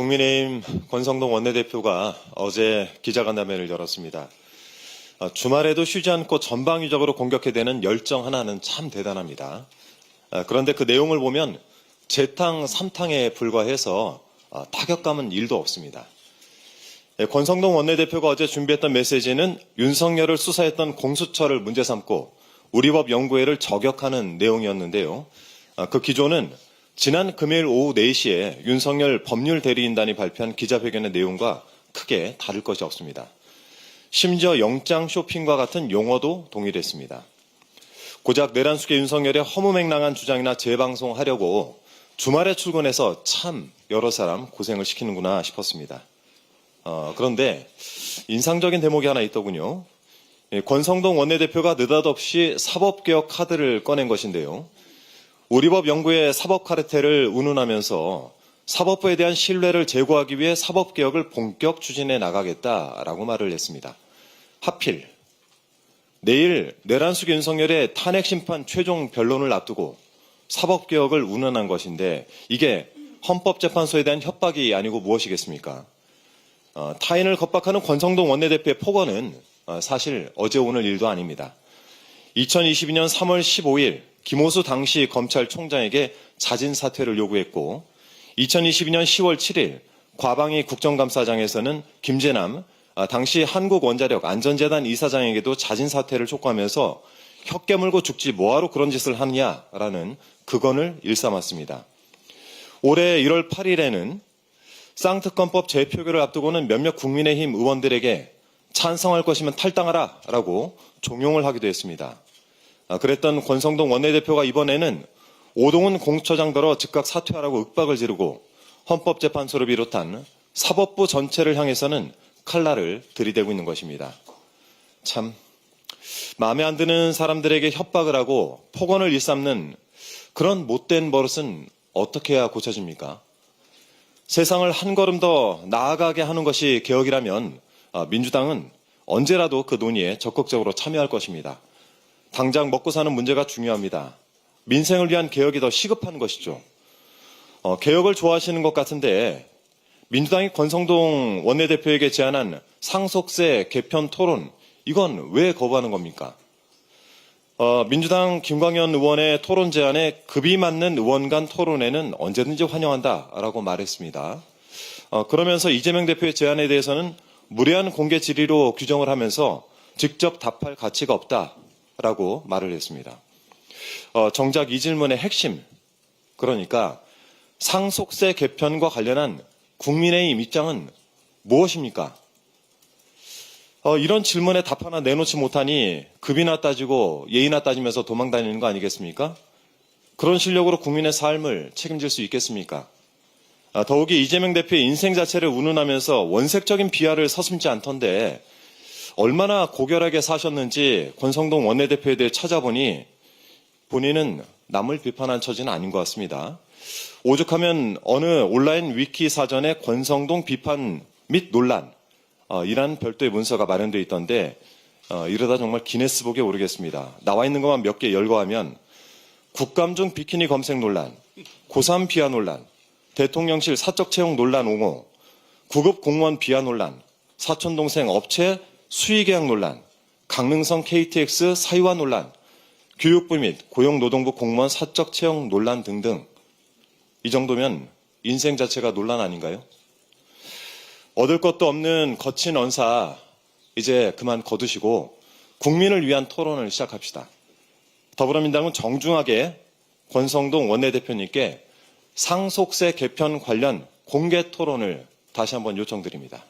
국민의힘 권성동 원내대표가 어제 기자간담회를 열었습니다. 주말에도 쉬지 않고 전방위적으로 공격해대는 열정 하나는 참 대단합니다. 그런데 그 내용을 보면 재탕, 삼탕에 불과해서 타격감은 1도 없습니다. 권성동 원내대표가 어제 준비했던 메시지는 윤석열을 수사했던 공수처를 문제 삼고 우리법 연구회를 저격하는 내용이었는데요. 그 기조는 지난 금요일 오후 4시에 윤석열 법률대리인단이 발표한 기자회견의 내용과 크게 다를 것이 없습니다. 심지어 영장 쇼핑과 같은 용어도 동일했습니다. 고작 내란숙의 윤석열의 허무맹랑한 주장이나 재방송하려고 주말에 출근해서 참 여러 사람 고생을 시키는구나 싶었습니다. 그런데 인상적인 대목이 하나 있더군요. 권성동 원내대표가 느닷없이 사법개혁 카드를 꺼낸 것인데요. 우리법 연구의 사법 카르텔을 운운하면서 사법부에 대한 신뢰를 제고하기 위해 사법개혁을 본격 추진해 나가겠다라고 말을 했습니다. 하필 내일 내란숙 윤석열의 탄핵심판 최종 변론을 앞두고 사법개혁을 운운한 것인데 이게 헌법재판소에 대한 협박이 아니고 무엇이겠습니까? 타인을 겁박하는 권성동 원내대표의 폭언은 사실 어제 오늘 일도 아닙니다. 2022년 3월 15일 김호수 당시 검찰총장에게 자진 사퇴를 요구했고 2022년 10월 7일 과방위 국정감사장에서는 김재남 당시 한국원자력 안전재단 이사장에게도 자진 사퇴를 촉구하면서 혀 깨물고 죽지 뭐하러 그런 짓을 하느냐라는 극언을 일삼았습니다. 올해 1월 8일에는 쌍특검법 재표결을 앞두고는 몇몇 국민의힘 의원들에게 찬성할 것이면 탈당하라 라고 종용을 하기도 했습니다. 그랬던 권성동 원내대표가 이번에는 오동훈 공수처장더러 즉각 사퇴하라고 윽박을 지르고 헌법재판소를 비롯한 사법부 전체를 향해서는 칼날을 들이대고 있는 것입니다. 참 마음에 안 드는 사람들에게 협박을 하고 폭언을 일삼는 그런 못된 버릇은 어떻게 해야 고쳐집니까? 세상을 한 걸음 더 나아가게 하는 것이 개혁이라면 민주당은 언제라도 그 논의에 적극적으로 참여할 것입니다. 당장 먹고 사는 문제가 중요합니다. 민생을 위한 개혁이 더 시급한 것이죠. 개혁을 좋아하시는 것 같은데 민주당이 권성동 원내대표에게 제안한 상속세 개편 토론 이건 왜 거부하는 겁니까? 민주당 김광현 의원의 토론 제안에 급이 맞는 의원 간 토론회는 언제든지 환영한다라고 말했습니다. 그러면서 이재명 대표의 제안에 대해서는 무례한 공개 질의로 규정을 하면서 직접 답할 가치가 없다라고 말을 했습니다. 정작 이 질문의 핵심, 그러니까 상속세 개편과 관련한 국민의힘 입장은 무엇입니까? 이런 질문에 답 하나 내놓지 못하니 급이나 따지고 예의나 따지면서 도망다니는 거 아니겠습니까? 그런 실력으로 국민의 삶을 책임질 수 있겠습니까? 더욱이 이재명 대표의 인생 자체를 운운하면서 원색적인 비하를 서슴지 않던데 얼마나 고결하게 사셨는지 권성동 원내대표에 대해 찾아보니 본인은 남을 비판한 처지는 아닌 것 같습니다. 오죽하면 어느 온라인 위키 사전에 권성동 비판 및 논란 이란 별도의 문서가 마련되어 있던데 이러다 정말 기네스북에 오르겠습니다. 나와 있는 것만 몇 개 열거하면 국감중 비키니 검색 논란, 고3 비하 논란, 대통령실 사적 채용 논란 옹호, 구급 공무원 비하 논란, 사촌동생 업체 수의계약 논란, 강릉성 KTX 사유화 논란, 교육부 및 고용노동부 공무원 사적 채용 논란 등등 이 정도면 인생 자체가 논란 아닌가요? 얻을 것도 없는 거친 언사 이제 그만 거두시고 국민을 위한 토론을 시작합시다. 더불어민주당은 정중하게 권성동 원내대표님께 상속세 개편 관련 공개 토론을 다시 한번 요청드립니다.